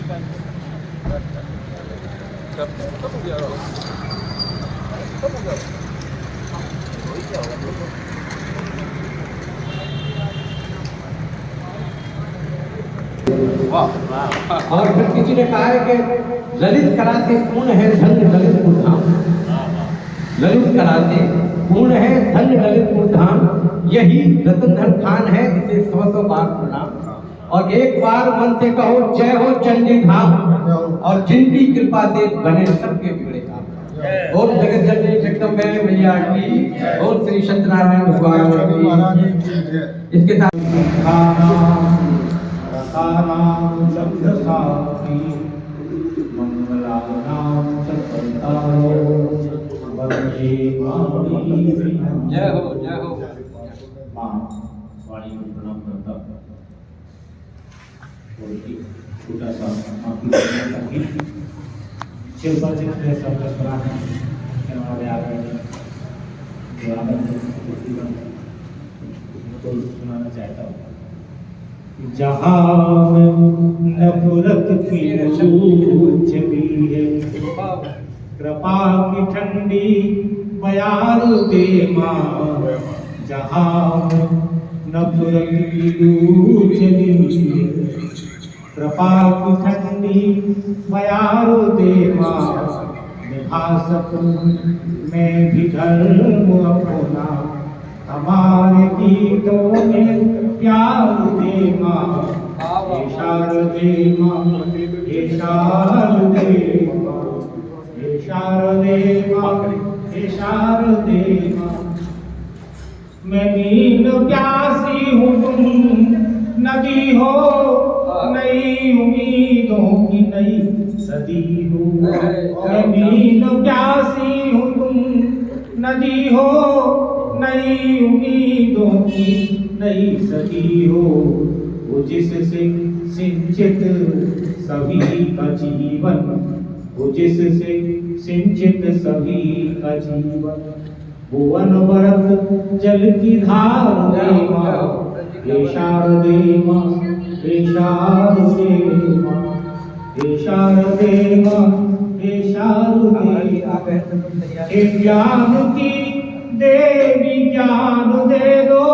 और फिर किसी ने कहा है कि ललित कला से पूर्ण है धन्य ललितपुर धाम। ललित कला से पूर्ण है धन्य ललितपुर धाम, यही रतनधर खान है जिसे 100 बार प्रणाम। और एक बार मन से कहो जय हो चंडी धाम, और जिनकी कृपा से बने सबके बिगड़े काम। और जगत जननी जगदम्बे मैया की, और श्री सत्यनारायण भगवान की। इसके साथ जय हो जय हो। माँ वाणी को प्रणाम करता और एक छोटा सा आपकी शिल्पाजी के शब्द हमारे आ गए तो सुनाना चाहता हूँ। जहाँ नफरत की छवि है, कृपा की ठंडी बयार दे माँ। जहाँ नफरत की छवि है, कृपा की ठंडी बयार दे माँ। निभा सकूं मैं भी धर्म अपना, हमारे गीतों में प्यार दे माँ। हे शारदे माँ, हे शारदे माँ, हे शारदे माँ, हे शारदे माँ। मैं नील प्यासी हूँ, तुम नदी हो, नई उम्मीदों की नई सदी हो। मैं नील प्यासी हूँ, तुम नदी हो, नई उम्मीदों की नई सदी हो। वो जिससे सिंचित सभी का जीवन, वो जिससे सिंचित सभी का जीवन। वो अनवरत जल की धार दे माँ। हे शारदे माँ, हे शारदे माँ, हे शारदे माँ, हे शारदे माँ। हे ज्ञान की देवी ज्ञान दे दो,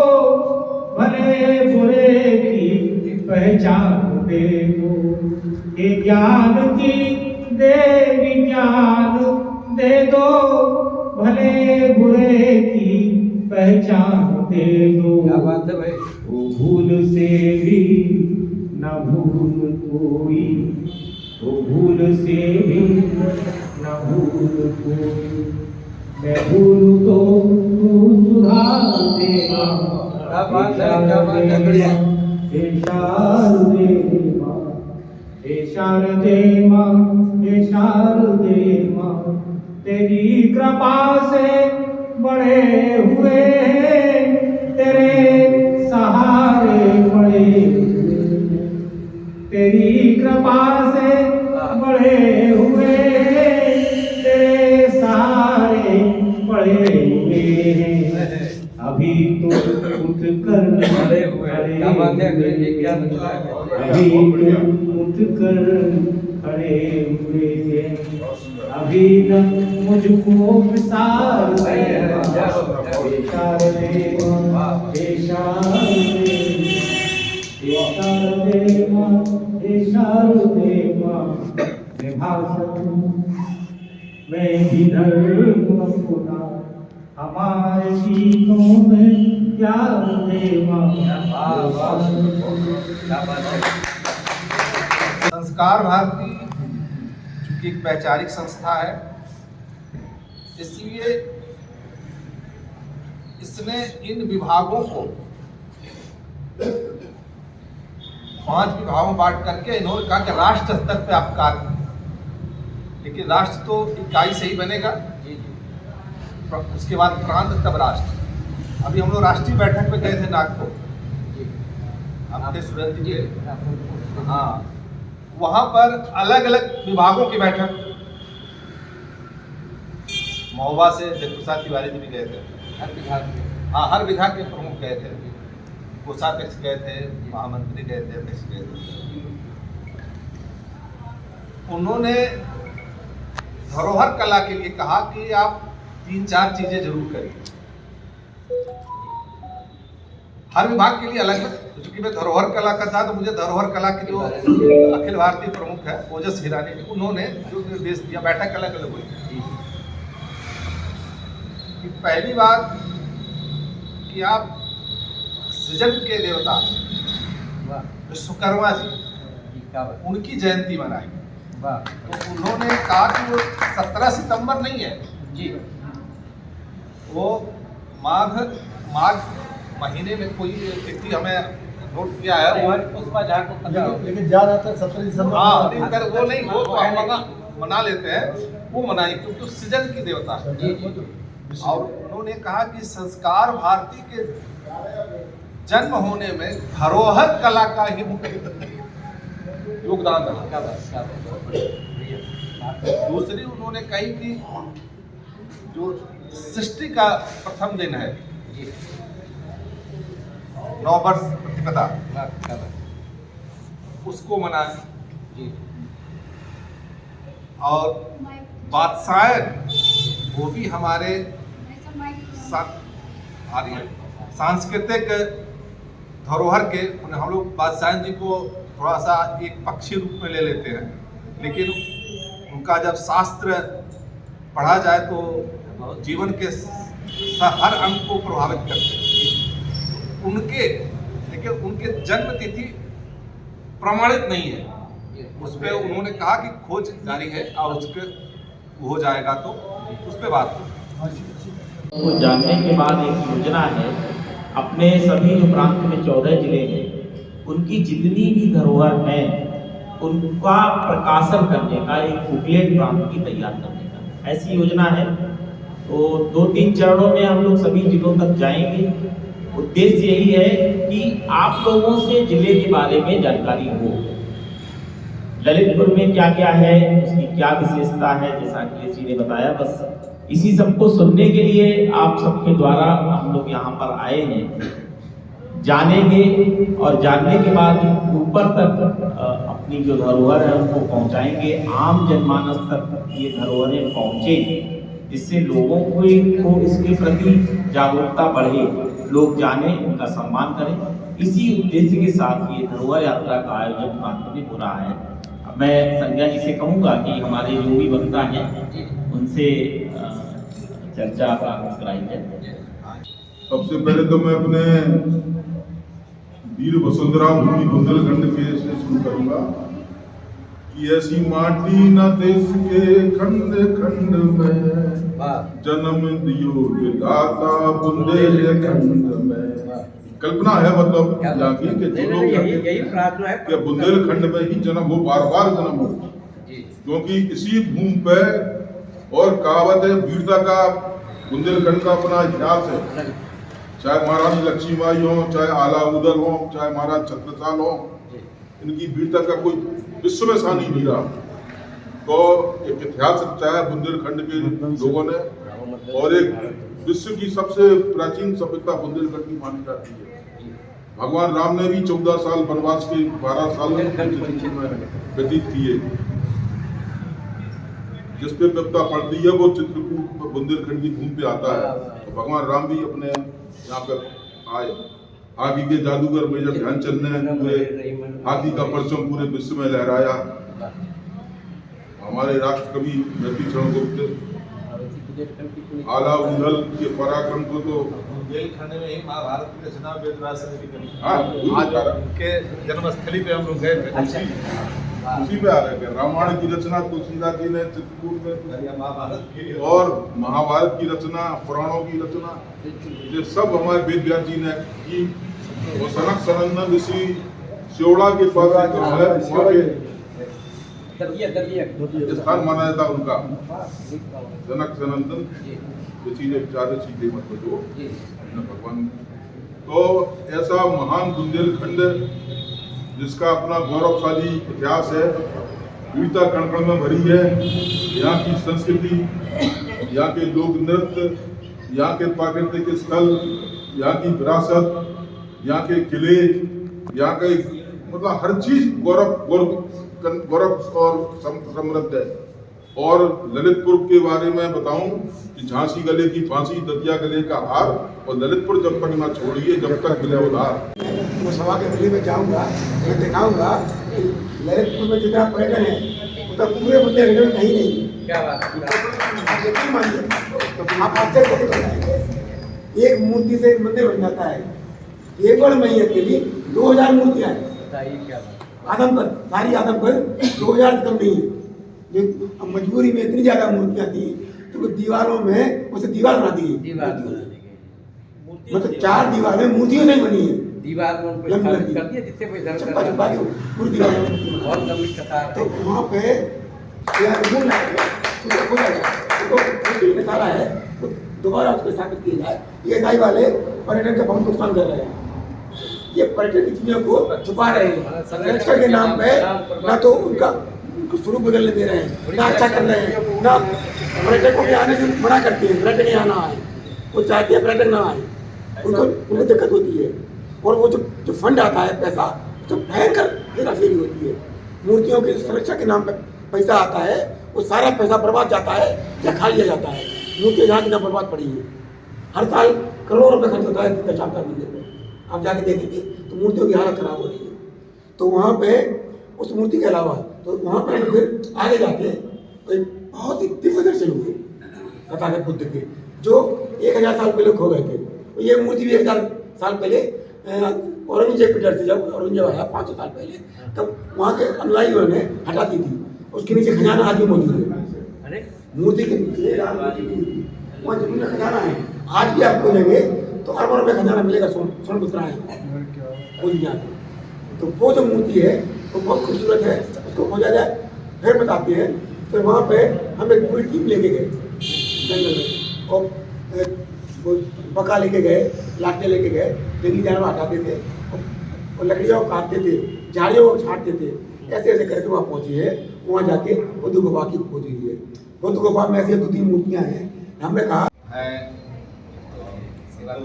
भले बुरे की पहचान दे दो। हे ज्ञान की देवी ज्ञान दे दो, भले बुरे की पहचान दे दो। क्या बात है भाई। वो भूल से भी न भूल कोई, वो भूल से भी न भूल कोई। मैं भूलूं तो तू सुधार देगा। क्या बात है, क्या बात है, बढ़िया। हे शारदे माँ, हे शारदे माँ, हे शारदे माँ। तेरी कृपा से बड़े हुए हैं, तेरे सहारे बड़े हुए हैं। तेरी कृपा से बड़े हुए हैं, तेरे सहारे बड़े हुए हैं। अभी तो उठ कर बड़े हुए, क्या बात है, क्या लगता है। अभी तो उठ कर खड़े हुए हैं। अभी न मुझको विसार दे। हे शारदे माँ, हे शारदे, हे शारदे माँ, हे शारदे माँ। निभा सकूं मैं भी धर्म अपना, हमारे गीतों में प्यार दे माँ। संस्कार भारती चूंकि एक वैचारिक संस्था है, इसलिए इसने इन विभागों को 5 विभागों में बांट करके इन्होंने कहा कि राष्ट्र स्तर पे आप कार्य करें। लेकिन राष्ट्र तो इकाई से ही बनेगा, उसके बाद प्रांत तब राष्ट्र। अभी हम लोग राष्ट्रीय बैठक पे गए थे नागपुर, हम थे सुरेंद्र जी। हाँ, वहाँ पर अलग अलग विभागों की बैठक, महोबा से जगप्रसाद तिवारी जी भी गए थे। हर विभाग में, हाँ, हर विभाग के प्रमुख गए थे, कोषाध्यक्ष गए थे, महामंत्री गए थे, अध्यक्ष गए थे। उन्होंने धरोहर कला के लिए कहा कि आप 3-4 चीजें जरूर करिए। हर विभाग के लिए अलग है। क्योंकि मैं धरोहर कला का था तो मुझे धरोहर कला के जो अखिल भारतीय प्रमुख है ओजस हिरानी ने, उन्होंने जो निर्देश दिया, बैठक अलग अलग हुई कि पहली बात कि आप सृजन के देवता विश्वकर्मा जी उनकी जयंती मनाएंगे। तो उन्होंने कहा कि वो 17 सितंबर नहीं है जी, वो माघ महीने में कोई व्यक्ति हमें नोट किया है लेकिन ज्यादातर 17 दिसंबर। हाँ, नहीं वो नहीं, वो तो हम मना लेते हैं, वो मनाएंगे क्योंकि सृजन की देवता है। और उन्होंने कहा कि संस्कार भारती के जन्म होने में धरोहर कला का ही मुख्य योगदान रहा। दूसरी उन्होंने कही कि जो सृष्टि का प्रथम दिन है, नववर्ष प्रतिपदा, उसको मनाएं। और बादशाह वो भी हमारे सांस्कृतिक धरोहर के, हम लोग बादशाह जी को थोड़ा सा एक पक्षी रूप में ले लेते हैं, लेकिन उनका जब शास्त्र पढ़ा जाए तो जीवन के हर अंग को प्रभावित करते हैं उनके, लेकिन उनके जन्म तिथि प्रमाणित नहीं है। उस पर उन्होंने कहा कि खोज जारी है और उसके हो जाएगा तो उस पर बात को जानने के बाद एक योजना है, अपने सभी जो प्रांत में 14 जिले हैं उनकी जितनी भी धरोहर हैं उनका प्रकाशन करने का एक बुकलेट प्रांत की तैयार करने का ऐसी योजना है। तो 2-3 चरणों में हम लोग सभी जिलों तक जाएंगे। उद्देश्य यही है कि आप लोगों से जिले के बारे में जानकारी हो, ललितपुर में क्या क्या है, उसकी क्या विशेषता है, जैसा कि जी ने बताया। बस इसी सबको सुनने के लिए आप सबके द्वारा हम लोग यहाँ पर आए हैं, जानेंगे और जानने के बाद ऊपर तक अपनी जो धरोहर है उनको पहुँचाएंगे, आम जनमानस तक ये धरोहरें पहुँचे, जिससे लोगों को इसके प्रति जागरूकता बढ़े, लोग जाने, उनका सम्मान करें। इसी उद्देश्य के साथ ये धरोहर यात्रा का आयोजन प्रांत में हो रहा है। अब मैं संज्ञा जी से कहूँगा कि हमारे जो भी वक्ता हैं उनसे चर्चा कराई जाए। सबसे पहले तो मैं अपने वीर वसुंधरा भूमि बुंदेलखंड के से शुरू करूंगा कि ऐसी माटी न देश के खंड खंड में जन्म दियो दाता बुंदेलखंड में। कल्पना है मतलब यहाँ की कि जो लोग कि बुंदेलखंड में ही जन्म हो, बार बार जन्म हो, क्योंकि इसी भूमि पे, और कहावत है वीरता का बुंदेलखंड का अपना इतिहास है। चाहे महारानी लक्ष्मीबाई हो, चाहे आला उदल हो, चाहे महाराज छत्रसाल हो, इनकी वीरता का कोई विश्व में सानी नहीं रहा। तो एक इतिहास रचा है बुंदेलखंड के लोगों ने, और एक विश्व की सबसे प्राचीन सभ्यता बुंदेलखंड की मानी जाती है। भगवान राम ने भी 14 साल वनवास के 12 साल व्यतीत किए। जिस पे विपदा पड़ती है वो चित्रकूट बुंदेलखंड की भूमि पे आता है। तो भगवान राम भी अपने यहाँ पे आए। हाथी के जादूगर मेजर ध्यानचंद ने पूरे हाथी का परचम पूरे विश्व में लहराया। हमारे राष्ट्र कवि महर्षि गुप्त आला उदल के पराक्रम को तो बुंदेलखंड में ही महाभारत की रचना वेदव्यास ने भी करी। आज उनके जन्मस्थली पे हम लोग गए थे। उसी पे आ रहे थे। रामायण की रचना तुलसीदास जी ने चित्रकूट में, और महाभारत की रचना, पुराणों की रचना, ये सब हमारे वेद व्यास जी ने की। और सनक सनंदन ऋषि सियोड़ा के पास स्थान माना जाता उनका। जनक सनंदन ऋषि ने 4 ऋषि थे मतलब जो भगवान। तो ऐसा महान बुंदेलखंड जिसका अपना गौरवशाली इतिहास है, वीरता कण कण में भरी है। यहाँ की संस्कृति, यहाँ के लोक नृत्य, यहाँ के प्राकृतिक स्थल, यहाँ की विरासत, यहाँ के किले, यहाँ के मतलब हर चीज गौरव गौरव और समृद्ध है। और ललितपुर के बारे में बताऊं कि झांसी गले की फांसी, दतिया गले का हार, और ललितपुर जब तक ना छोड़िए जब तक मिले उधार। वो सभा के दिल्ली में जाऊंगा, मैं दिखाऊंगा कि ललितपुर में जितना पर्यटन है उतना पूरे बुंदेलखंड में कहीं नहीं। क्या बात है? आप यकीन मानिए, आप आश्चर्यचकित हो जाएंगे। एक मूर्ति से एक मंदिर बन जाता है। केवल मैया के लिए 2000 मूर्तियां हैं। बताइए क्या बात है? आदमपुर, सारी आदमपुर 2000 से कम नहीं है। अब मजबूरी में इतनी ज्यादा मूर्तियां थी तो दीवारों में उसे दीवार बना दी। दीवार बना दी। मतलब 4 दीवारें मूर्तियों से ही बनी है। दीवार में उनको लंबी स्थापित लंबी। कर दिया जिससे कोई दर्द चप्पा चप्पा के पूरी दीवार में। बहुत लंबी कतार तो है। वहाँ पे यार मूल उसको खोला जाए, उसको निकाला है, तो दोबारा उसको स्थापित किया जाए। ये ईसाई वाले पर्यटन का बहुत नुकसान कर रहे हैं। ये पर्यटन की चीजों को छुपा रहे हैं। संरक्षण के नाम पे ना तो उनका स्वरूप बदलने दे रहे हैं, ना अच्छा कर रहे हैं, ना पर्यटकों के आने से मना करते हैं। पर्यटक यहाँ ना आए, वो चाहते हैं पर्यटक ना आए, उनको दिक्कत होती है। और वो जो फंड आता है पैसा, तो भयंकर हेराफेरी होती है। मूर्तियों की सुरक्षा के नाम पर पैसा आता है, वो सारा पैसा बर्बाद जाता है या खा लिया जाता है। मूर्तियाँ जहाँ की ना बर्बाद पड़ी है। हर साल करोड़ों रुपये खर्च होता है दशावतार मंदिर में। आप जाके देखेंगे तो मूर्तियों की हालत खराब हो रही है। तो वहाँ पे उस मूर्ति के अलावा तो वहाँ पर फिर आगे जाके कोई बहुत ही दिव्य दर्शन हुए तथागत बुद्ध के, जो 1000 साल पहले खो गए थे। ये मूर्ति भी 1000 साल पहले औरंगजेब पीटर से, जब औरंगजेब आया 500 साल पहले, तब वहाँ के अनुयायियों ने हटा दी थी। उसके नीचे खजाना आज भी मौजूद है। मूर्ति के नीचे वहाँ जमीन में खजाना है। आज भी आप खोलेंगे तो अरबों रुपये खजाना मिलेगा। स्वर्ण मुद्रा है खोज जाए। तो वो जो मूर्ति है वो बहुत खूबसूरत है। उसको खोजा जाए फिर बताते हैं। फिर वहाँ पे हम एक पूरी टीम लेके गए जंगल में, और वो बका लेके गए, लाठे लेके गए, जंगली जानवर हटाते थे और लकड़ियों को काटते थे, झाड़ियों को छाटते थे। ऐसे ऐसे करके वहाँ पहुँची है। वहाँ जाके बुद्ध गुफा की खोज हुई है। बुद्ध गुफा में ऐसी 2-3 मूर्तियाँ हैं। हमने कहा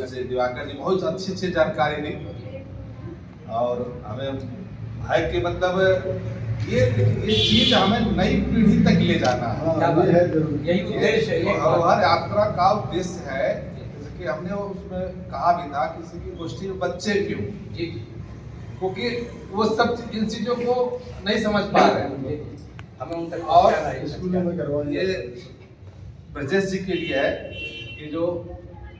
से दिवाकर जी बहुत अच्छी जानकारी दी, और हमें है कि मतलब ये चीज हमें नई पीढ़ी तक ले जाना है। यही उद्देश्य है। हर यात्रा का उद्देश्य है। जैसे कि हमने उसमें कहा भी था, किसी की गोष्ठी में बच्चे क्यों, क्योंकि वो सब इन चीजों को नहीं समझ पा रहे हैं। हमें उन तक और स्कूलों में करवाइए। ये ब्रजेश जी के लिए है कि जो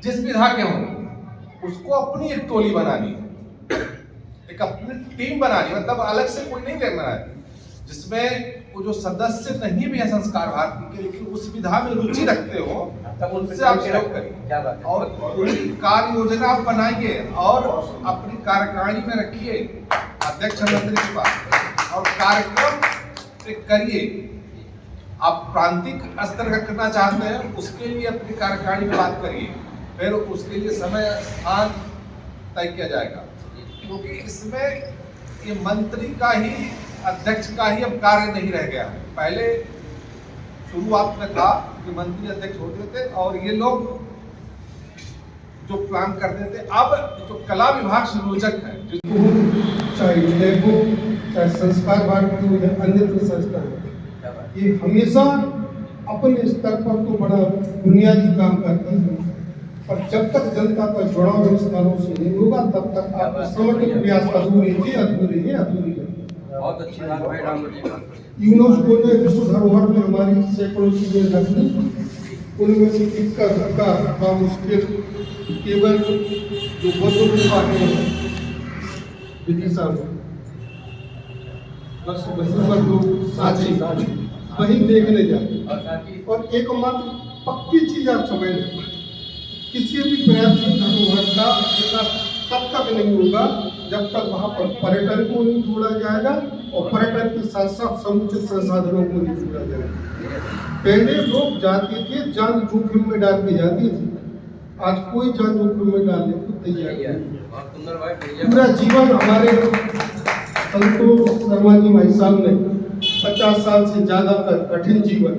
जिस विधा के हों उसको अपनी एक टोली बनानी है, एक अपनी टीम बनानी, मतलब अलग से कोई नहीं लेना है, जिसमें वो जो सदस्य नहीं भी है संस्कार भारती के, लेकिन उस विधा में रुचि रखते हो, तब उनसे आप सहयोग करिए और पूरी कार्य योजना आप बनाइए और अपनी कार्यकारिणी में रखिए, अध्यक्ष मंत्री के पास, और कार्यक्रम करिए। आप प्रांतिक स्तर का करना चाहते हैं, उसके लिए अपनी कार्यकारिणी में बात करिए, फिर उसके लिए समय स्थान तय किया जाएगा। क्योंकि इसमें ये मंत्री का ही, अध्यक्ष का ही अब कार्य नहीं रह गया है। पहले शुरुआत में था कि मंत्री अध्यक्ष होते थे और ये लोग जो प्लान करते थे। अब जो कला विभाग संयोजक है, चाहे लेखो, चाहे संस्कार भारती हो या अन्य संस्था हो, ये हमेशा अपने स्तर पर तो बड़ा बुनियादी काम करती है, पर जब तक जनता का जुड़ाव इन स्थानों से नहीं होगा तब तक आप समग्र प्रयास अधूरे है। बहुत अच्छी बात भाई राम जी। यूनेस्को ने विश्व धरोहर में हमारी सैकड़ों चीजें रख दी, उनमें से इक्का दुक्का मुश्किल केवल जो बुद्ध गुफा है विदिशा में, बस वही लोग साझी वही देखने जाते। और एकमात्र पक्की चीज आप समझ लें, किसी भी प्राचीन धरोहर का विकास तब तक नहीं होगा जब तक वहाँ पर पर्यटन को नहीं जोड़ा जाएगा और पर्यटन के साथ साथ समुचित संसाधनों को नहीं जोड़ा जाएगा। पहले लोग जाते थे, जान जोखिम में डाल के जाती थी, आज कोई जान जोखिम में डालने को तैयार नहीं। पूरा जीवन हमारे संतोष शर्मा जी भाई साहब ने 50 साल से ज्यादा का कठिन जीवन,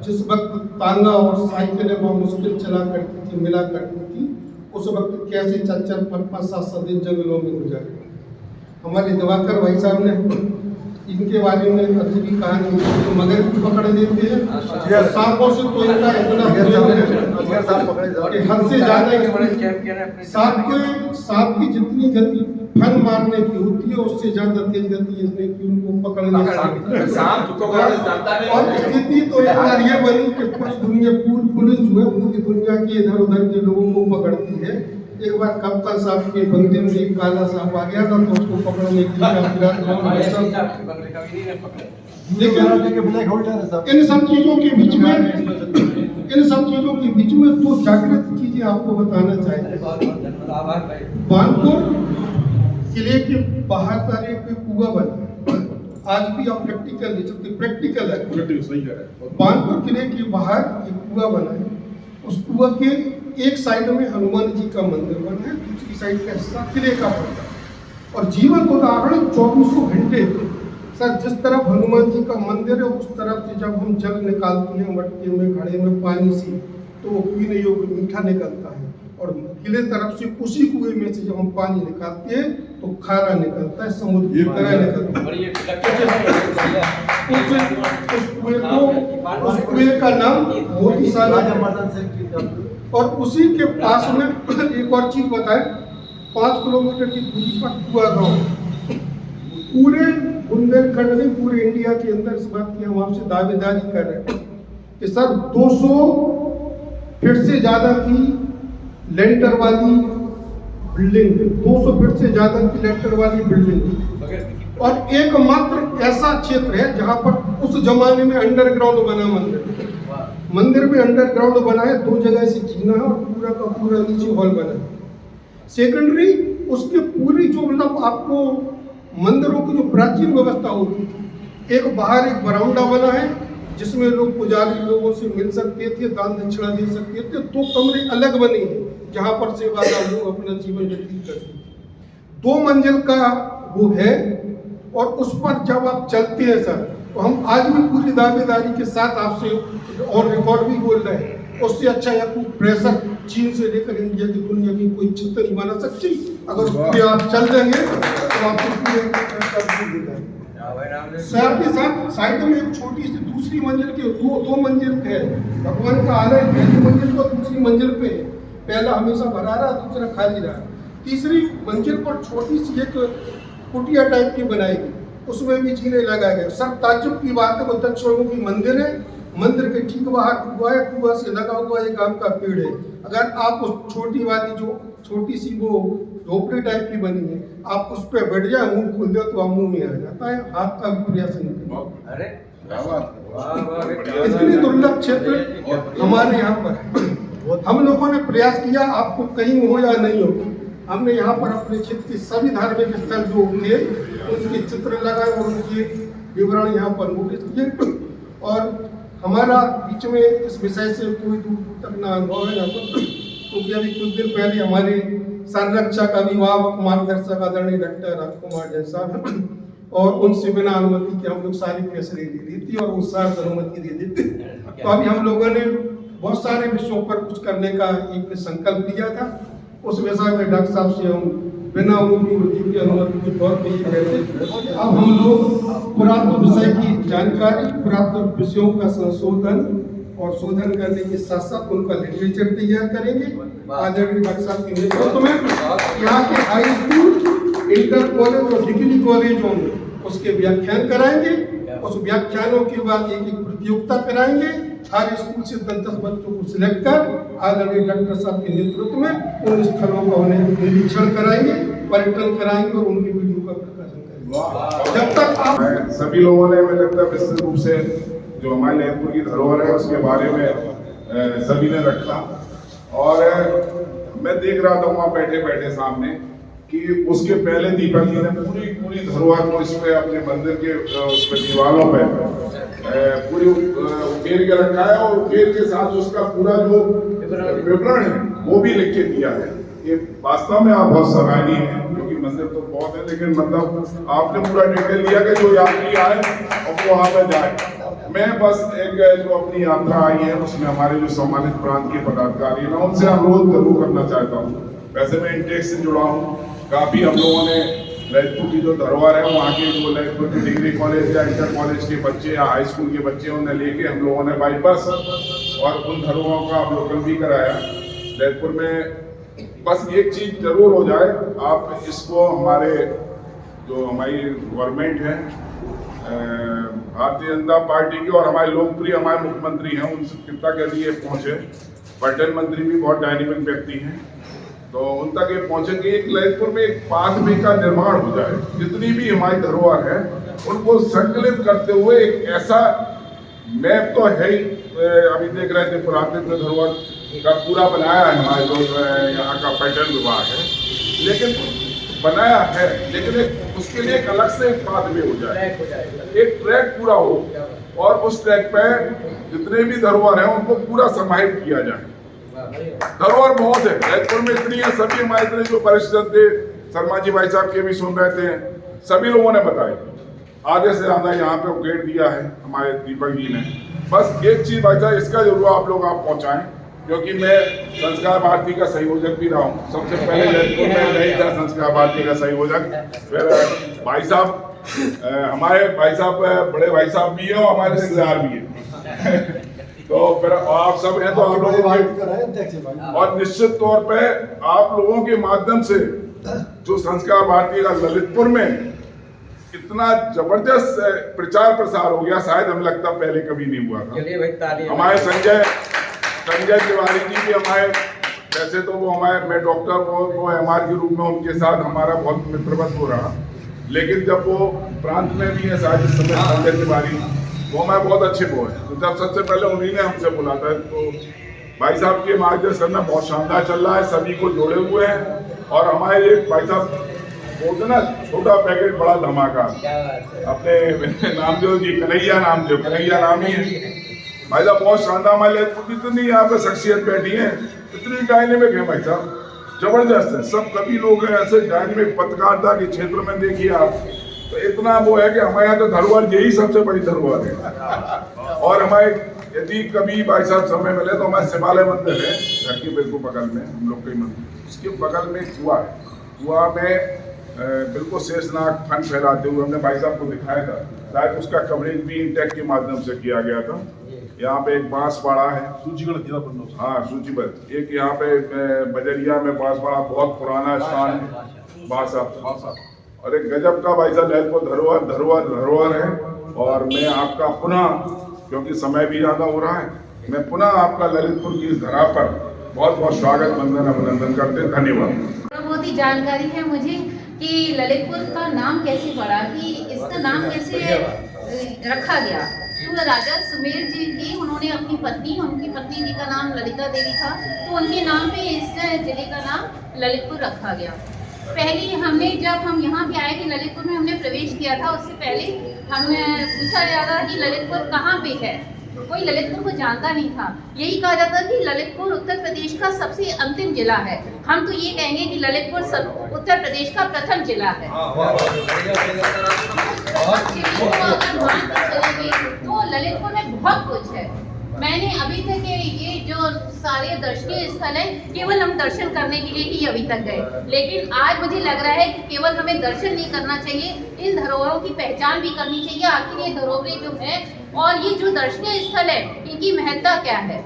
जिस वक्त तांगा और साइकिलें बहुत मुश्किल चला करती थी, मिला करती थी, उस वक्त कैसे 4-4, 5-5, 7 दिन जंगलों में गुजारे। हमारे दिवाकर भाई साहब ने इनके बारे में अभी भी कहानी तो मगर भी पकड़ लेते हैं और सांपों से तो इनका इतना प्रेम है कि हद से ज्यादा सांप की जितनी गति फन मारने की होती है उससे ज्यादा तेज गति इसने की उनको पकड़ने की। और स्थिति तो एक बार ये बनी कि पुलिस जो है पूरी दुनिया के इधर उधर के लोगों को पकड़ती है। एक बार कप्तान साहब के बंदे में एक काला सांप आ गया था तो उसको पकड़ने के लिए इन सब चीजों के बीच में तो जागृत चीजें आपको बताना चाहिए। बानपुर किले के बाहर सारे पे कुआं बना, आज भी आप प्रैक्टिकल है सही कह रहे हैं। बानपुर किले के बाहर एक कुआं बना है, उस कुआं के एक साइड में हनुमान जी का मंदिर बना है, दूसरी साइड का हिस्सा किले का बना है। और जीवन उदाहरण 24 घंटे सर जिस तरफ हनुमान जी का मंदिर है उस तरफ से जब हम जल निकालते हैं मटके में घड़े में पानी से तो वो पीने योग्य मीठा निकलता है, और किले तरफ से उसी कुएं में से जब हम पानी निकालते हैं तो खारा निकलता है, समुद्र की तरह निकलता है। उस कुएं का नाम मोतीसाला है। और उसी के पास में एक और चीज बताएं, 5 किलोमीटर की दूरी पर कुआं गाँव, पूरे बुंदेलखंड में पूरे इंडिया के अंदर इस बात की हम आपसे दावेदारी कर रहे हैं कि सर 200 फीट से ज्यादा की लेंटर वाली बिल्डिंग, 200 फीट से ज्यादा की लेंटर वाली बिल्डिंग, और एकमात्र ऐसा क्षेत्र है जहां पर उस जमाने में अंडरग्राउंड बना मंदिर में अंडरग्राउंड बना है, 2 जगह से जीना है और पूरा का पूरा नीचे हॉल बना है। सेकेंडरी उसके पूरी जो मतलब आपको मंदिरों की जो प्राचीन व्यवस्था होती थी, एक बाहर एक बरामदा बना है जिसमें लोग पुजारी लोगों से मिल सकते थे, दान दक्षिणा दे सकते थे। 2 कमरे अलग बने हैं जहां पर सेवादार लोग अपना जीवन व्यतीत करते हैं। 2 मंजिल का वो है, और उस पर जब आप चलते हैं सर तो हम आज भी पूरी दावेदारी के साथ आपसे और रिकॉर्ड भी बोल रहे हैं, उससे अच्छा या कोई प्रेशर चीन से लेकर इंडिया की दुनिया की कोई छत नहीं बना सकती। अगर आप चल देंगे तो आपको साथ के साथ साइड में एक छोटी सी दूसरी मंजिल के 2 मंजिल है, भगवान का आलय पहली मंजिल पर दूसरी मंजिल पे है। पहला हमेशा भरा रहा, दूसरा खाली रहा। तीसरी मंजिल पर छोटी सी एक कुटिया टाइप की बनाएगी, उसमें भी जीने लगाया गया। सर ताज्जुब की बात है, वो दक्षिणमुखी मंदिर है, मंदिर के ठीक बाहर कुआं है, कुआं से लगा हुआ एक आम का पेड़ है। अगर आप उस छोटी वाली जो छोटी सी वो झोपड़ी टाइप की बनी है, आप उस पर बैठ जाए, मुंह खोल दो तो आप मुंह में आ जाता है, हाथ का भी प्रयास नहीं। इतनी दुर्लभ क्षेत्र हमारे यहाँ पर हम लोगों ने प्रयास किया, आपको कहीं हो या नहीं हो, हमने यहाँ पर अपने क्षेत्र के सभी धार्मिक स्थल जो थे उनके चित्र लगाए और उनके विवरण यहाँ पर नोटिस किए। और हमारा बीच में इस विषय से कोई दूर तक ना अनुभव है ना, क्योंकि अभी कुछ दिन पहले हमारे संरक्षक अभिभावक मार्गदर्शक आदरणीय डॉक्टर राजकुमार जैन साहब, और उनसे बिना अनुमति के हम लोग सारी फैसले ले ली थी और वो साथ अनुमति दे देते। तो अभी हम लोगों ने बहुत सारे विषयों पर कुछ करने का एक संकल्प लिया था। उस विषय में डॉक्टर साहब से हम बिना उनकी अनुमति के तौर पर ये कहते, अब हम लोग पुरातन विषय की जानकारी, पुरातन विषयों का संशोधन और शोधन करने के साथ साथ उनका लिटरेचर तैयार करेंगे। आदरणीय डॉक्टर साहब के नेतृत्व में यहाँ के हाई स्कूल, इंटर कॉलेज और डिग्री कॉलेजों में उसके व्याख्यान कराएंगे। उस व्याख्यानों के बाद एक प्रतियोगिता कराएंगे। हर स्कूल से 10-10 बच्चों को सिलेक्ट कर आदरणीय डॉक्टर साहब के नेतृत्व में उन स्थलों का उन्हें निरीक्षण कराएंगे, पर्यटन कराएंगे और उनकी वीडियो का प्रकाशन करेंगे। जब तक आप सभी लोगों ने मुझे लगता है विस्तृत रूप से जो हमारे ललितपुर की धरोहर है उसके बारे में सभी ने रखा, और मैं देख रहा था वहाँ बैठे बैठे सामने कि उसके पहले दीपक जी ने पूरी धरोहर को इस पे अपने मंदिर के उस पे दीवारों पे पूरी उकेर के रखा है, और उकेर के साथ उसका पूरा जो विवरण है वो भी लिख के दिया है। ये वास्तव में आप बहुत सराहनीय है, क्योंकि मंदिर तो बहुत है, लेकिन मतलब आपने पूरा डिटेल दिया कि जो यात्री आए और वो वहाँ पे जाए। मैं बस एक जो अपनी यात्रा आई है उसमें हमारे जो सम्मानित प्रांत के पदाधिकारी हैं उनसे अनुरोध जरूर करना चाहता हूँ। वैसे मैं इंटेक से जुड़ा हूँ, काफी हम लोगों ने ललितपुर की जो धरोहर है वहाँ के जो ललितपुर के डिग्री कॉलेज या इंटर कॉलेज के बच्चे या हाई स्कूल के बच्चे उन्हें लेके हम लोगों ने बाई बस और उन धरोहरों का अवलोकन भी कराया ललितपुर में। बस एक चीज़ जरूर हो जाए, आप इसको हमारे जो हमारी गवर्नमेंट है भारतीय जनता पार्टी की और हमारे लोकप्रिय हमारे मुख्यमंत्री हैं उनसे कृपा के लिए पहुँचे। पर्यटन मंत्री भी बहुत डायनेमिक व्यक्ति हैं, तो उन तक ये पहुँचे कि एक ललितपुर में एक पाथवे का निर्माण हो जाए, जितनी भी हमारी धरोहर है उनको संकलित करते हुए एक ऐसा मैप तो है ही, अभी देख रहे थे पुरातत्व धरोहर का पूरा बनाया है हमारे लोग, यहाँ का पर्यटन विभाग है, लेकिन बनाया है, लेकिन एक उसके लिए एक अलग से एक पाथवे हो जाए, एक ट्रैक पूरा हो और उस ट्रैक पे जितने भी धरोहर हैं उनको पूरा समाहित किया जाए। धरोहर बहुत है ललितपुर में, इतनी है, सभी हमारे इतने जो वरिष्ठ थे, शर्मा जी भाई साहब के भी सुन रहे थे, सभी लोगों ने बताया, आधे से ज्यादा यहाँ पे गेट दिया है हमारे दीपक जी ने। बस एक चीज भाई साहब इसका जरूर आप लोग पहुँचाएं, क्योंकि मैं संस्कार भारती का संयोजक भी रहा हूँ। सबसे पहले ललितपुर में नहीं था संस्कार भारती का संयोजक, फिर भाई साहब हमारे भाई साहब बड़े भाई साहब भी हैं और हमारे रिश्तेदार भी हैं तो फिर आप सब हैं तो आप लोग और निश्चित तौर पे आप लोगों के माध्यम से जो संस्कार भारती का ललितपुर में इतना जबरदस्त प्रचार प्रसार हो गया, शायद हमें लगता पहले कभी नहीं हुआ था। हमारे संजय तिवारी जी भी हमारे, वैसे तो वो हमारे, मैं डॉक्टर वो एमआर के रूप में उनके साथ हमारा बहुत मित्रवत हो रहा, लेकिन जब वो प्रांत में भी है शायद इस समय संजय तिवारी, वो हमारे बहुत अच्छे वो है, तो जब सबसे पहले उन्हीं ने हमसे बोला था, तो भाई साहब के मार्गदर्शन में बहुत शानदार चल रहा है, सभी को जोड़े हुए हैं। और हमारे एक भाई साहब बोलते ना, छोटा पैकेट बड़ा धमाका, अपने नामदेव जी, कन्हैया नाम ही है भाई साहब, बहुत शानदार। हमारे इतनी यहाँ पे शख्सियत बैठी है, इतनी डायनेमिक है भाई साहब, जबरदस्त है, सब कभी लोग हैं ऐसे डायनेमिक। पत्रकारिता के क्षेत्र में देखिए आप, तो इतना वो है कि हमारे यहाँ तो धरोहर यही सबसे बड़ी धरोहर है। और हमारे यदि कभी भाई साहब समय मिले तो हमारे शिवालय मंदिर है घर के बिल्कुल बगल में, हम लोग के मंदिर, उसके बगल में कुआ है, कुआ में बिल्कुल शेषनाग फन फैलाते हुए हमने भाई साहब को दिखाया था, शायद उसका कवरेज भी इंटेक के माध्यम से किया गया था। यहाँ पे एक बांसवाड़ा है, हाँ सूचीबद्ध, एक यहाँ पे बजरिया में बांसवाड़ा बहुत पुराना स्थान है बासा, और एक गजब का भाई साहब ललितपुर धरोहर है। और मैं आपका पुनः, क्योंकि समय भी ज़्यादा हो रहा है, मैं पुनः आपका ललितपुर की इस धरा पर बहुत बहुत स्वागत वंदन अभिनंदन करते, धन्यवाद। बहुत ही जानकारी है मुझे कि ललितपुर का नाम कैसे पड़ा, कि इसका नाम कैसे रखा गया। तो राजा सुमेर जी थे, उन्होंने अपनी पत्नी, उनकी पत्नी जी का नाम ललिता देवी था, तो उनके नाम पे इस जिले का नाम ललितपुर रखा गया। पहले हमने जब हम यहाँ पे आए कि ललितपुर में हमने प्रवेश किया था, उससे पहले हमने पूछा जाता कि ललितपुर कहाँ पे है, कोई ललितपुर को जानता नहीं था। यही कहा जाता कि ललितपुर उत्तर प्रदेश का सबसे अंतिम जिला है। हम तो ये कहेंगे कि ललितपुर उत्तर प्रदेश का प्रथम जिला है। तो ललितपुर में बहुत कुछ है। मैंने अभी तक ये जो सारे दर्शनीय स्थल है, केवल हम दर्शन करने के लिए ही अभी तक गए, लेकिन आज मुझे लग रहा है कि केवल हमें दर्शन नहीं करना चाहिए, इन धरोहरों की पहचान भी करनी चाहिए। आखिर ये धरोहरें जो है और ये जो दर्शनीय स्थल है, इनकी महत्ता क्या है।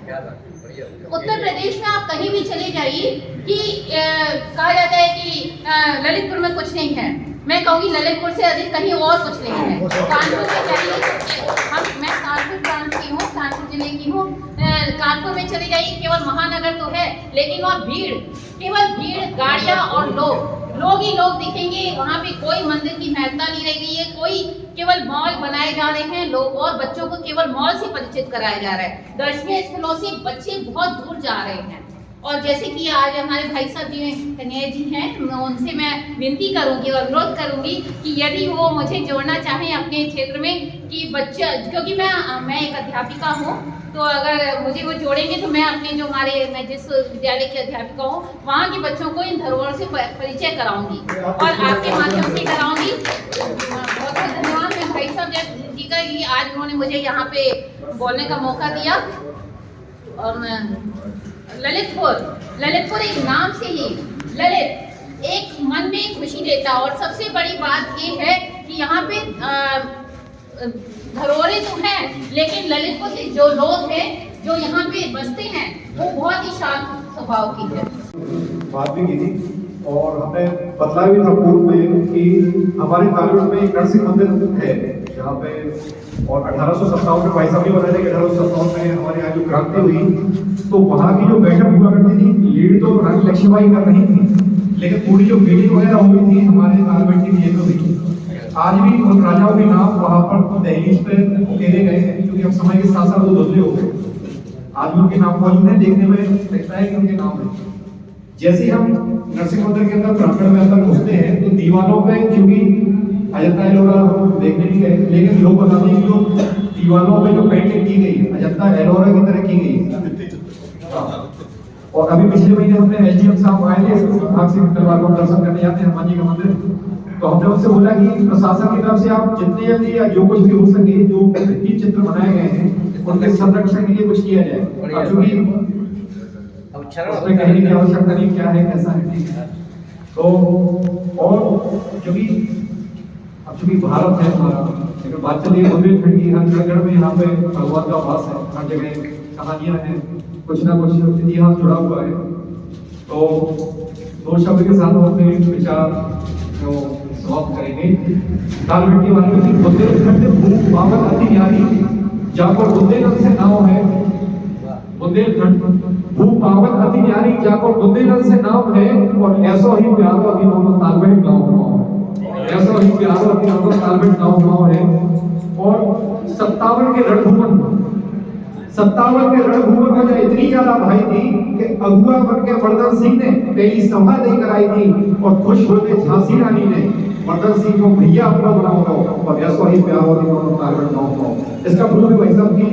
उत्तर प्रदेश में आप कहीं भी चले जाइए कि कहा जाता है कि ललितपुर में कुछ नहीं है, मैं कहूँगी ललितपुर से अधिक कहीं और कुछ नहीं है। कानपुर में जाइए, मैं कानपुर प्रांत की हूँ, कानपुर जिले की हूँ, कानपुर में चले जाइए, केवल महानगर तो है, लेकिन वहाँ भीड़, केवल भीड़, गाड़ियाँ और लोग ही लोग दिखेंगे। वहाँ पे कोई मंदिर की महत्ता नहीं रह गई है, कोई केवल मॉल बनाए जा रहे हैं लोग, और बच्चों को केवल मॉल से परिचित कराया जा रहा है। दर्शनीय स्थलों से बच्चे बहुत दूर जा रहे हैं। और जैसे कि आज हमारे भाई साहब जी कन्हैया जी हैं, उनसे मैं विनती करूंगी और अनुरोध करूंगी कि यदि वो मुझे जोड़ना चाहें अपने क्षेत्र में कि बच्चे, क्योंकि मैं एक अध्यापिका हूँ, तो अगर मुझे वो जोड़ेंगे तो मैं अपने जो मैं जिस विद्यालय की अध्यापिका हूँ, वहाँ के बच्चों को इन धरोहरों से परिचय कराऊंगी और आपके माध्यम से कराऊंगी। बहुत बहुत धन्यवाद मैं भाई साहब जी का, कि आज उन्होंने मुझे यहाँ पे बोलने का मौका दिया। और ललितपुर एक नाम से ही ललित, एक मन में खुशी देता। और सबसे बड़ी बात ये है कि यहाँ पे धरोहरें तो हैं, लेकिन ललितपुर से जो लोग हैं जो यहाँ पे बसते हैं वो बहुत ही शांत स्वभाव की है। बात भी की थी और हमने बतलाया भी था पूर्व में कि हमारे तालुक में एक नरसिंह मंदिर है जहाँ पे, और 1857 में भाई साहब ने बताया कि 1857 में हमारे यहाँ जो क्रांति हुई तो वहाँ की जो बैठक हुआ करती थी, लीड तो रानी लक्ष्मीबाई कर रही थी, लेकिन पूरी जो मीटिंग वगैरह हुई थी हमारे तालमेट की ये तो हुई। आज भी उन राजाओं के नाम वहाँ पर दहलीज पे उकेरे गए हैं, क्योंकि अब समय के साथ साथ वो धुंधले हो गए। आज भी उनके नाम मौजूद है, देखने में लगता है कि उनके नाम है। जैसे ही हम नरसिंह मंदिर के अंदर प्रांगण में अंदर घुसते हैं तो दीवारों पे, क्योंकि अजंता एलोरा हम देखने नहीं गए, लेकिन लोग बताते हैं कि जो दीवारों पे जो पेंटिंग की गई है अजंता एलोरा की तरह की गई है। और अभी पिछले महीने हमने एसडीएम साहब आए थे विभाग से विठलवाड़ को दर्शन करने जाते हैं हनुमान जी का मंदिर, तो हमने उनसे बोला कि प्रशासन की तरफ से आप जितने जल्दी या जो कुछ भी हो सके जो भित्ति चित्र बनाए गए हैं उनके संरक्षण के लिए कुछ किया जाए, क्योंकि उसमें कहने की आवश्यकता नहीं क्या है कैसा है, ठीक है। तो और क्योंकि अब चूंकि भारत है हमारा, लेकिन बात चलिए बुंदेलखंड की, हर जगह में यहाँ पे भगवान का वास है, हर जगह कहानियां हैं, कुछ ना कुछ इतिहास जुड़ा हुआ है। तो दो शब्द के साथ हम अपने विचार जो समाप्त करेंगे। तालमेट के बारे में बुंदेलखंड भू पावन अति न्यारी, जहाँ पर बुंदेलखंड से नाव है, बुंदेलखंड भू पावन अति न्यारी, जहाँ पर बुंदेलखंड से नाम है, और ऐसा ही प्यार अभी दोनों तालमेट गाँव, ऐसा ही प्यार अभी दोनों तालमेट गाँव है। और 57 के रणभूमन, 57 के रणभूमन में इतनी ज्यादा भाई थी कि अगुआ बन के वर्धन सिंह ने पहली सभा नहीं कराई थी, और खुश होकर झांसी रानी ने वर्धन सिंह को भैया अपना बनाओ, और ऐसा ही प्यार और तालमेट गाँव। इसका प्रूफ भाई साहब की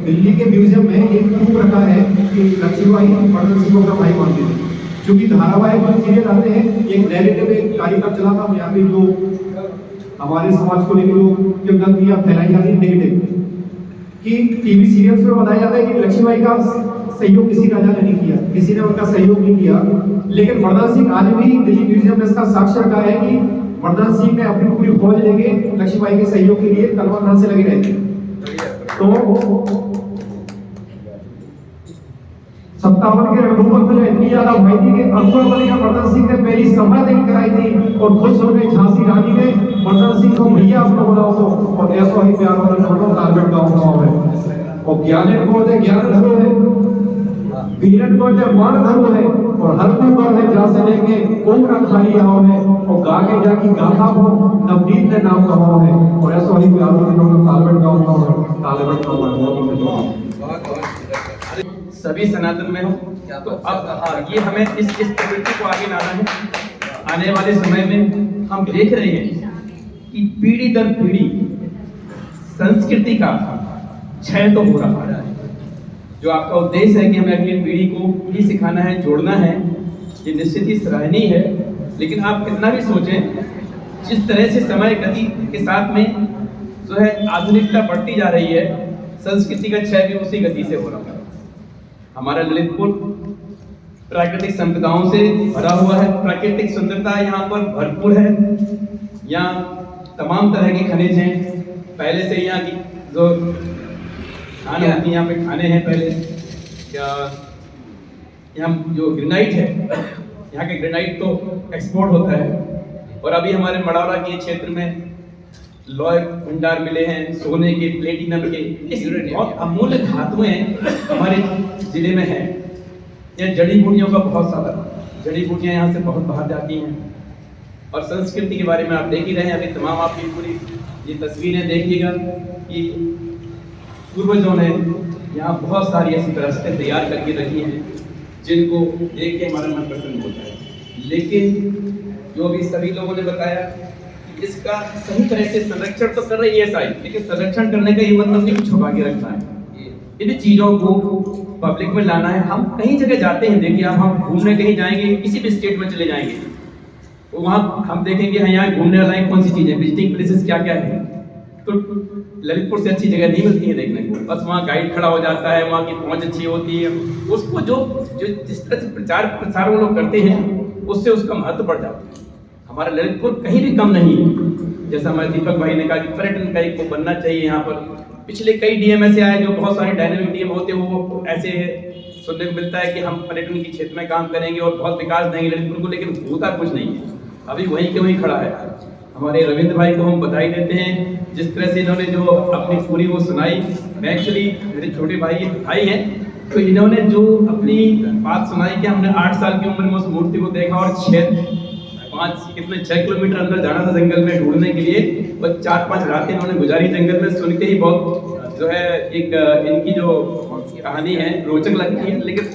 दिल्ली के म्यूजियम में एक प्रूफ रखा है कि लक्ष्मीबाई वर्धन सिंह का भाई मानती थी। क्योंकि धारावाहिक जो सीरियल आते हैं, एक नैरेटिव एक कार्यक्रम चला था यहाँ पे जो हमारे समाज को लेकर जो किंवदंतियां फैलाई जाती है नेगेटिव, कि टीवी सीरियल्स में बताया जाता है कि लक्ष्मीबाई का सहयोग किसी राजा ने नहीं किया, किसी ने उनका सहयोग नहीं किया। लेकिन वर्धन सिंह आज भी दिल्ली म्यूजियम में इसका साक्ष्य रखा है कि वर्धन सिंह ने अपनी पूरी फौज लेके लक्ष्मीबाई के सहयोग के लिए तलवार से लगे रहते। तो 57 के रणभूमन में इतनी ज्यादा भाई थी कि अकबर बने का वर्धन सिंह ने पहली सभा नहीं कराई थी, और खुश होकर झांसी रानी ने वर्धन सिंह को भैया अपना बनाओ, और ऐसा ही प्यार वाला दोनों तालमेट गाँव है। और ज्ञान को ज्ञान धरो है, वीरन को मान धरो है, और हर कोई है जा से लेके कोम ना खाली आओ है, और गा के जाकी गाथा हो नवनीत ने नाम कमाओ है, और ऐसा ही प्यार वाला दोनों तालमेट गाँव है। तालमेट गाँव सभी सनातन में हो, तो अब ये हमें इस प्रवृत्ति को आगे लाना है। आने वाले समय में हम देख रहे हैं कि पीढ़ी दर पीढ़ी संस्कृति का क्षय तो हो रहा है। जो आपका उद्देश्य है कि हमें अगली पीढ़ी को भी सिखाना है, जोड़ना है, ये निश्चित ही सराहनीय है। लेकिन आप कितना भी सोचें, जिस तरह से समय गति के साथ में जो है आधुनिकता बढ़ती जा रही है, संस्कृति का क्षय भी उसी गति से हो रहा है। हमारा ललितपुर प्राकृतिक संपदाओं से भरा हुआ है, प्राकृतिक सुंदरता यहाँ पर भरपूर है। यहाँ तमाम तरह के खनिज हैं, पहले से यहाँ की जो खाने होती हैं, यहाँ पे खाने हैं पहले क्या, यहाँ जो ग्रेनाइट है, यहाँ के ग्रेनाइट तो एक्सपोर्ट होता है। और अभी हमारे मड़ौरा के क्षेत्र में लौह भंडार मिले हैं, सोने के, प्लेटिनम के, इस बहुत अमूल्य धातुएं हमारे जिले में हैं। यह जड़ी बूटियों का बहुत सारा, जड़ी बूटियां यहाँ से बहुत बाहर जाती हैं। और संस्कृति के बारे में आप देख ही रहे हैं, अभी तमाम आपकी पूरी ये तस्वीरें देखिएगा कि पूर्वजों ने यहाँ बहुत सारी ऐसी व्यवस्थाएं तैयार करके रखी हैं जिनको देख के हमारा मन प्रसन्न होता है। लेकिन जो भी सभी लोगों ने बताया, इसका सही तरह से संरक्षण तो कर रही है साई, लेकिन संरक्षण करने का ये मतलब नहीं छुपा के रखना है। इन चीजों को पब्लिक में लाना है। हम कहीं जगह जाते हैं, देखिए अब हम घूमने कहीं जाएंगे, किसी भी स्टेट में चले जाएंगे तो वहाँ हम देखेंगे यहाँ घूमने वाला कौन सी चीजें, विजिटिंग प्लेसेस क्या क्या है। तो ललितपुर से अच्छी जगह नहीं मिलती है देखने को। बस वहाँ गाइड खड़ा हो जाता है, वहाँ की पहुँच अच्छी होती है, उसको जो जिस तरह से प्रचार प्रसार वो लोग करते हैं उससे उसका महत्व बढ़ जाता है। हमारा ललितपुर कहीं भी कम नहीं है। जैसा हमारे दीपक भाई ने कहा कि पर्यटन का एक बनना चाहिए यहाँ पर। पिछले कई डीएम ऐसे आए जो बहुत सारे डायनेमिक डीएम होते हैं, वो ऐसे सुनने को मिलता है कि हम पर्यटन के क्षेत्र में काम करेंगे और बहुत विकास देंगे ललितपुर को, लेकिन होता कुछ नहीं है। अभी वहीं के वहीं खड़ा है। हमारे रविंद्र भाई को हम बधाई देते हैं जिस तरह से इन्होंने जो अपनी पूरी वो सुनाई। मैं एक्चुअली मेरे छोटे भाई हैं, तो इन्होंने जो अपनी बात सुनाई कि हमने 8 साल की उम्र में उस मूर्ति को देखा और 6 किलोमीटर अंदर जाना था जंगल में ढूंढने के लिए, और 4-5 रातें इन्होंने गुजारी जंगल में। सुन के ही बहुत जो है एक इनकी जो कहानी है रोचक लगती है, लेकिन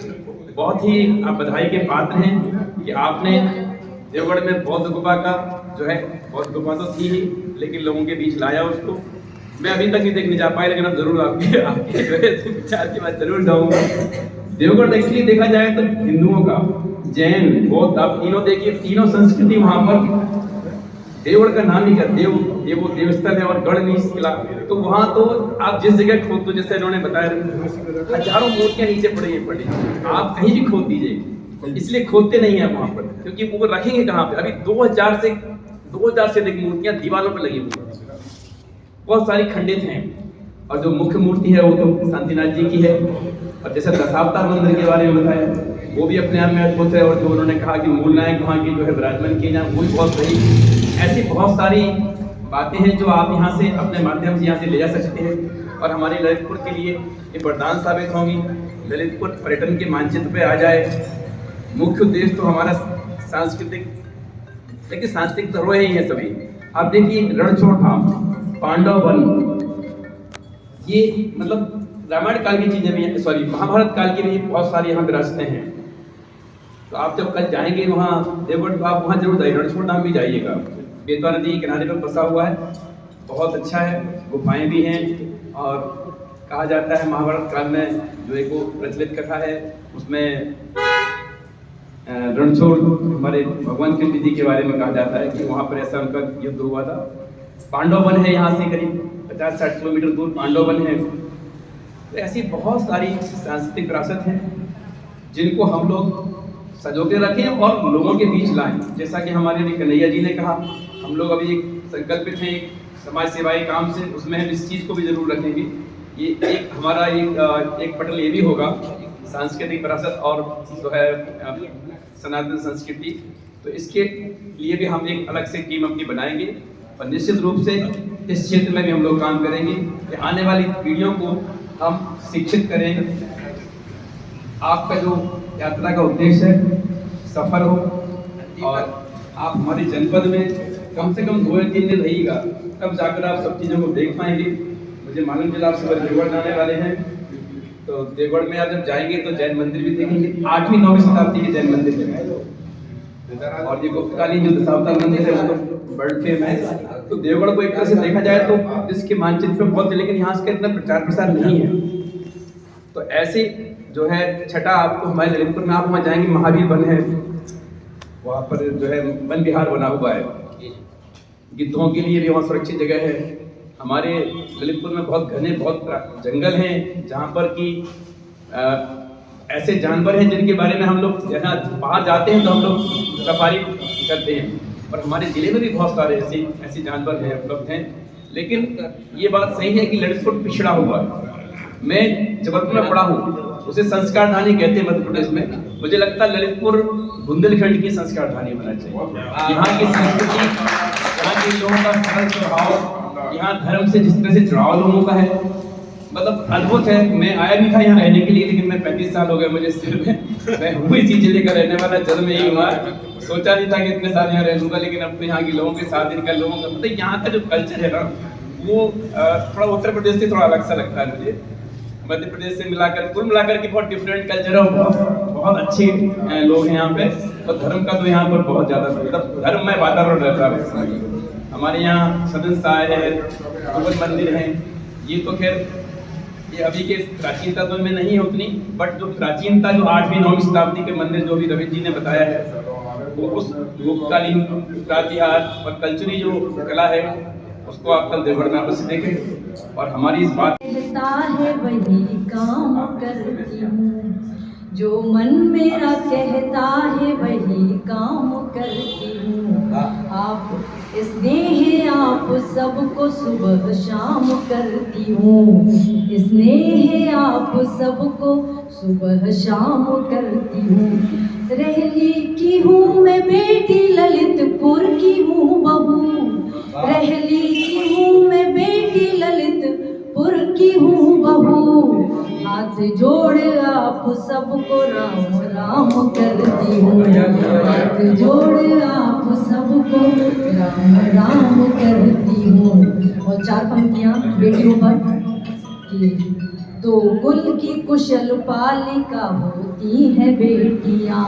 बहुत ही आप बधाई के पात्र हैं कि आपने देवगढ़ में बौद्ध गुफा का जो है, बौद्ध गुफा तो थी ही लेकिन लोगों के बीच लाया उसको। मैं अभी तक नहीं देखने जा पाया, लेकिन अब जरूर आपके जो है विचार की बात जरूर जाऊंगा। देवगढ़ एक्चुअली देखा जाए तो हिंदुओं का, जैन, बौद्ध, आप तीनों देखिए, तीनों संस्कृति वहां पर। देवगढ़ का नाम ही क्या, देवस्थल है और गढ़ नीच किला, तो वहां तो आप जिस जगह खोद दो, जैसे इन्होंने बताया हजारों मूर्तियां नीचे पड़ी, आप कहीं भी खोद दीजिए, इसलिए खोदते नहीं है वहां पर, क्योंकि वो रखेंगे कहाँ पे। अभी 2000 से अधिक मूर्तियां दीवारों पर लगी हुई, बहुत सारी खंडित हैं, और जो मुख्य मूर्ति है वो तो शांतिनाथ जी की है। और जैसे दशावतार मंदिर के बारे में बताया, वो भी अपने आप में अद्भुत है, और जो उन्होंने कहा कि मूल नायक वहाँ की जो है विराजमान किए जाए, वो भी बहुत सही। ऐसी बहुत सारी बातें हैं जो आप यहाँ से अपने माध्यम से यहाँ से ले जा सकते हैं, और हमारे ललितपुर के लिए ये वरदान साबित होंगी। ललितपुर पर्यटन के मानचित्र पे आ जाए। मुख्य उद्देश्य तो हमारा सांस्कृतिक, लेकिन सांस्कृतिक धरोहर ही है सभी। आप देखिए रणछोड़ धाम, पांडव वन, ये मतलब रामायण काल की चीजें भी हैं, सॉरी महाभारत काल की भी बहुत सारी यहाँ विरासतें हैं। तो आप जब कल जाएंगे वहाँ देवगढ़, तो आप वहाँ जरूर जाइए, रणछोड़ धाम भी जाइएगा। बेतवा नदी के किनारे पर बसा हुआ है, बहुत अच्छा है, गुफाएं भी हैं। और कहा जाता है महाभारत काल में जो एक वो प्रचलित कथा है, उसमें रणछोड़ हमारे भगवान कृष्ण जी के बारे में कहा जाता है कि वहाँ पर ऐसा उनका युद्ध हुआ था। पांडव वन है, यहाँ से करीब 50-60 किलोमीटर दूर पांडव वन है। तो ऐसी बहुत सारी सांस्कृतिक विरासत है जिनको हम लोग सजो के रखें और लोगों के बीच लाएं। जैसा कि हमारे अभी कन्हैया जी ने कहा, हम लोग अभी एक संकल्पित हैं एक समाज सेवाई काम से, उसमें हम इस चीज़ को भी जरूर रखेंगे। ये एक हमारा एक पटल ये भी होगा, सांस्कृतिक विरासत और जो है सनातन संस्कृति। तो इसके लिए भी हम एक अलग से टीम अपनी बनाएंगे, और निश्चित रूप से इस क्षेत्र में भी हम लोग काम करेंगे कि आने वाली पीढ़ियों को हम शिक्षित करें। आपका जो यात्रा का उद्देश्य है सफल हो, और आप हमारे जनपद में कम से कम 2 या 3 दिन रहिएगा, तब जाकर आप सब चीज़ों को देख पाएंगे। मुझे मालूम चला आप सुबह देवगढ़ जाने वाले हैं, तो देवगढ़ में आप जब जाएंगे तो जैन मंदिर भी देखेंगे। 8वीं-9वीं शताब्दी के जैन मंदिर है, और ये गुप्तकालीन जो दशावतार मंदिर है वो तो वर्ल्ड फेम है। तो देवगढ़ को एक तरह से देखा जाए तो इसके मानचित्र पे बहुत है, लेकिन यहाँ इसका इतना प्रचार प्रसार नहीं है। तो ऐसे जो है छठा आपको हमारे ललितपुर में, आप वहाँ जाएंगे महावीर वन है, वहाँ पर जो है वन विहार बना हुआ है, गिद्धों के लिए भी वहाँ सुरक्षित जगह है। हमारे ललितपुर में बहुत घने बहुत जंगल हैं जहाँ पर कि ऐसे जानवर हैं जिनके बारे में हम लोग यहाँ बाहर जाते हैं तो हम लोग सफारी करते हैं, और हमारे ज़िले में भी बहुत सारे ऐसे जानवर हैं उपलब्ध हैं। लेकिन ये बात सही है कि ललितपुर पिछड़ा हुआ है। मैं जबलपुर में पढ़ा हूँ, उसे संस्कार धानी कहते हैं मध्य प्रदेश में। मुझे लगता है ललितपुर बुंदेलखंड की संस्कार धानी होना चाहिए। यहाँ की संस्कृति, यहाँ के लोगों का सरल स्वभाव, यहाँ धर्म से जिस तरह से जुड़ाव लोगों का है, मतलब अद्भुत है। मैं आया भी था यहाँ रहने के लिए, लेकिन मैं 35 साल हो गए मुझे सिर में। मैं हूँ इसी जिले का रहने वाला, जन्म यही हुआ, सोचा नहीं था कि इतने साल यहाँ रह लूँगा। लेकिन अब तो यहाँ के लोगों के साथ इनका लोगों का मतलब यहाँ का जो कल्चर है ना, वो थोड़ा उत्तर प्रदेश से थोड़ा अलग सा लगता है मुझे। मध्य प्रदेश से मिलाकर कुल मिलाकर के बहुत डिफरेंट कल्चर है, बहुत अच्छे लोग हैं यहाँ पे। और धर्म का तो यहाँ पर बहुत ज़्यादा मतलब धर्ममय वातावरण रहता है। हमारे यहाँ सदन साय है, भगवत मंदिर है, ये तो खैर ये अभी के प्राचीनता तो में नहीं है उतनी, बट जो प्राचीनता जो 8वीं-9वीं शताब्दी के मंदिर जो भी रवि जी ने बताया है, वो उस गुप्तकालीन प्रातिहार और कल्चरी जो कला है उसको आप कल देवगढ़ में अवश्य देखें। और हमारी इस बात कहता है वही काम करती हूँ, जो मन मेरा कहता है वही काम करती हूँ। आप स्नेह आप सबको सुबह शाम करती हूँ, स्नेह आप सबको सुबह शाम करती हूँ। रहली की हूँ मैं बेटी, ललितपुर की हूँ बहू, रहली की हूँ मैं बेटी, ललितपुर की हूँ बहू। हाथ जोड़ आप सबको राम राम करती हूँ, हाथ जोड़ आप सबको राम राम करती हूँ। और 4 पंक्तियाँ बेटियों पर कि दो कुल की कुशल पालिका होती है बेटियाँ,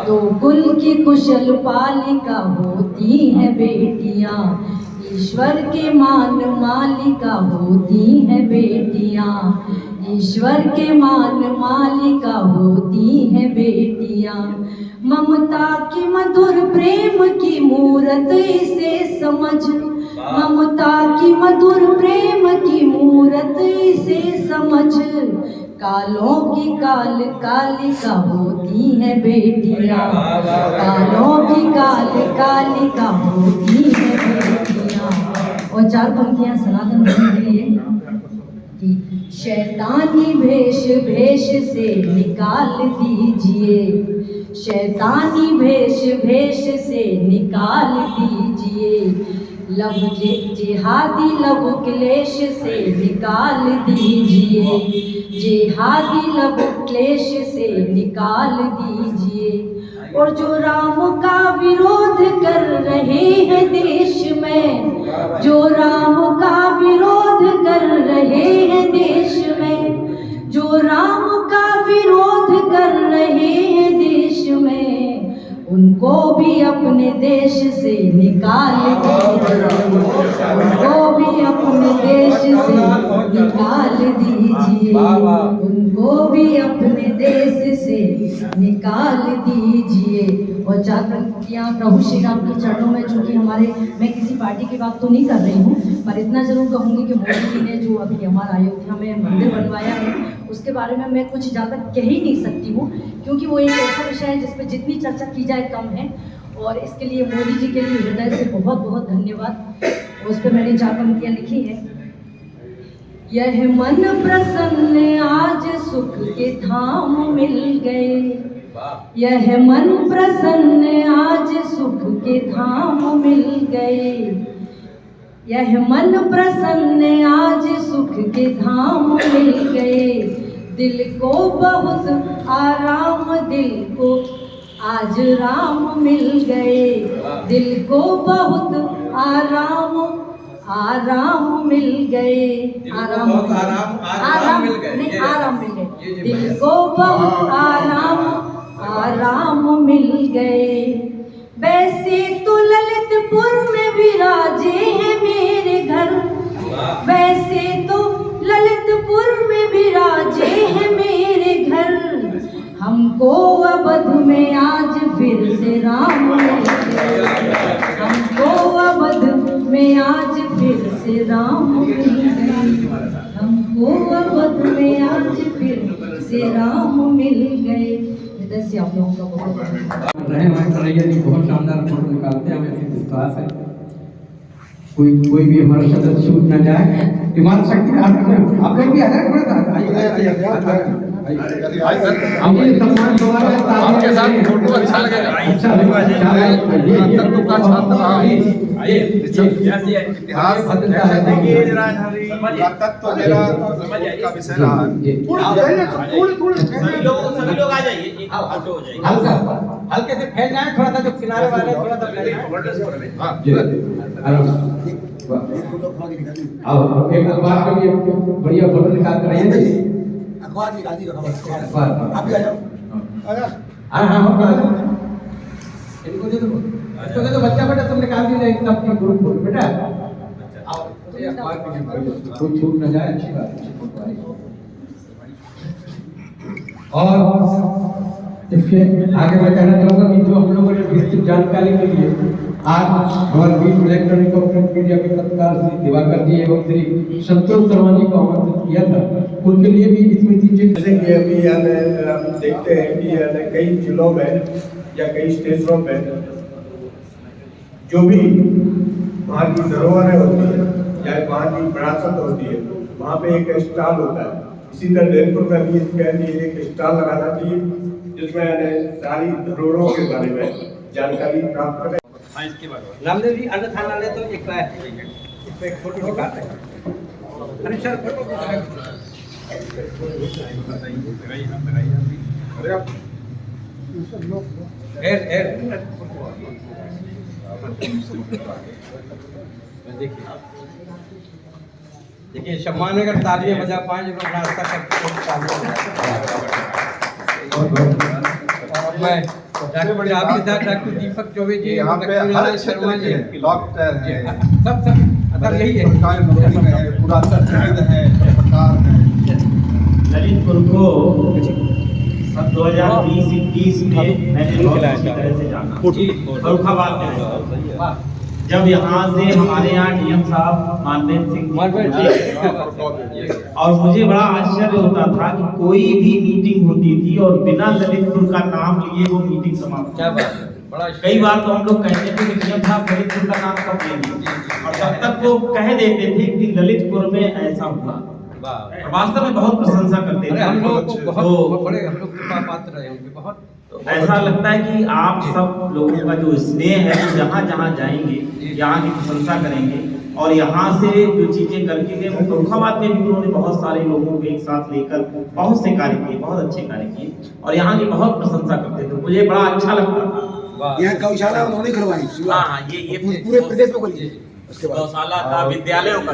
दो कुल की कुशल पालिका होती है बेटियाँ, ईश्वर के मान मालिका होती है बेटियाँ, ईश्वर के मान मालिका होती है बेटियाँ। ममता की मधुर प्रेम की मूरत इसे समझ, ममता की मधुर प्रेम की मूरत इसे समझ, कालों की काल कालिका होती है बेटियाँ, कालों की काल कालिका होती है बेटियाँ। और 4 पंक्तियाँ सनातन धर्म के लिए कि शैतानी भेष भेष से निकाल दीजिए, शैतानी भेष भेष से निकाल दीजिए, लब जिहादी लब क्लेश से निकाल दीजिए, जिहादी लब क्लेश से निकाल दीजिए। और जो राम का विरोध कर रहे हैं देश में, जो राम का विरोध कर रहे हैं देश में, जो राम का विरोध कर रहे हैं देश में, उनको भी अपने देश से निकाल दीजिए, उनको भी अपने देश से निकाल दीजिए, उनको भी अपने देश से निकाल दीजिए। और 4 पंक्तियाँ प्रभु श्री राम के चरणों में, चूँकि हमारे, मैं किसी पार्टी की बात तो नहीं कर रही हूँ, पर इतना जरूर कहूँगी कि मोदी जी ने जो अभी हमारा अयोध्या में मंदिर बनवाया है, उसके बारे में मैं कुछ ज़्यादा कह ही नहीं सकती हूँ, क्योंकि वो एक ऐसा विषय है जिस पर जितनी चर्चा की जाए कम है। और इसके लिए मोदी जी के लिए हृदय से बहुत बहुत धन्यवाद। उस पर मैंने 4 पंक्तियाँ लिखी हैं। यह मन प्रसन्न आज सुख के धाम मिल गए, यह मन प्रसन्न आज सुख के धाम मिल गए, यह मन प्रसन्न आज सुख के धाम मिल गए। दिल को बहुत आराम, दिल को आज राम मिल गए, दिल को बहुत आराम, आराम मिल गए, आराम आराम मिल गए, नहीं आराम मिल गए, दिल को बहुत आराम, आराम मिल गए। वैसे तो ललितपुर में विराजे हैं मेरे घर, वैसे तो ललितपुर में विराजे हैं मेरे घर, हमको अवध में आज फिर से राम मिल गए, हमको अवध में आज फिर से राम मिल गए, हमको अवध में आज फिर से राम मिल गए। हृदय से आप लोगों का बहुत रहे हमारे कन्हैया जी बहुत शानदार फोटो निकालते हैं, हमें ऐसी विश्वास है कोई भी हमारा सदस्य छूट न जाए। दिमाग शक्ति आप लोग भी आ जाए, थोड़ा सा आइए, सम्मान दोबारा आपके साथ फोटो अच्छा लगेगा, अच्छा इतिहास तत्व मेरा का विषय रहा। सभी लोग आ जाइए, हल्का हल्के से फैल जाए, थोड़ा सा जो किनारे वाले थोड़ा सा अब एक अखबार का भी बढ़िया फोटो निकाल कर रहे हैं, अखबार निकाल दी खबर, आप भी आ जाओ। इनको दे दो, इसको दे दो, बच्चा बेटा तुम निकाल दीजिए एक सबकी ग्रुप फोटो बेटा, अखबार की कोई छूट न जाए, अच्छी बात, अच्छी फोटो आई। और इसके आगे मैं कहना चाहूँगा कि जो हम लोगों ने विस्तृत जानकारी के लिए आज हमारे बीच इलेक्ट्रॉनिक और प्रिंट मीडिया के पत्रकार श्री दिवाकर जी एवं श्री संतोष शर्मा जी को आमंत्रित किया था, उनके लिए भी स्मृति चिन्ह जैसे कि अभी हम देखते हैं कि कई जिलों में या कई स्टेशनों में जो भी वहाँ की धरोहरें होती है या वहाँ की विरासत होती है, वहाँ पे एक स्टॉल होता है। इसी तरह ललितपुर में भी इसके लिए एक स्टॉल लगाना चाहिए जिसमें सारी धरोहरों के बारे में जानकारी प्राप्त करें। रामदेव जी अन्य थाना ले तो एक इस पे एक फोटो दिखाते हैं। अरे सर फोटो देखिए सम्मान अगर तालियां बजा पाए जो लोग नाश्ता करते मैं डॉक्टर आपके साथ डॉक्टर दीपक चौबे जी, यहाँ पे हर शर्मा जी, डॉक्टर है, सब सब यही है, पुरातत्व है, पत्रकार है। ललितपुर को सन 2020-21 में मैंने बहुत अच्छी तरह से जाना, फर्रुखाबाद में जब यहाँ से हमारे यहाँ डीएम साहब मानवेंद्र सिंह जी और मुझे बड़ा आश्चर्य होता था कि कोई भी मीटिंग होती थी और बिना ललितपुर का नाम लिए वो मीटिंग समाप्त। क्या बात है, बड़ा कई बार तो हम लोग कहते थे कि डीएम साहब ललितपुर का नाम कब लेंगे, और तब तक वो कह देते थे कि ललितपुर में ऐसा हुआ। वास्तव में बहुत प्रशंसा करते थे हम लोग बहुत बड़े, हम लोग कृपा पात्र रहे उनके बहुत। ऐसा लगता है कि आप सब लोगों का जो स्नेह है वो जहाँ जहाँ जाएंगे यहाँ की प्रशंसा करेंगे, और यहाँ से जो चीजें करके गए वो फर्रुखाबाद में भी उन्होंने बहुत सारे लोगों को एक साथ लेकर बहुत से कार्य किए, बहुत अच्छे कार्य किए, और यहाँ की बहुत प्रशंसा करते थे, मुझे बड़ा अच्छा लगता था। यहाँ गौशाला उन्होंने करवाई। हाँ, ये पूरे प्रदेश में खोली। गौशाला का, विद्यालयों का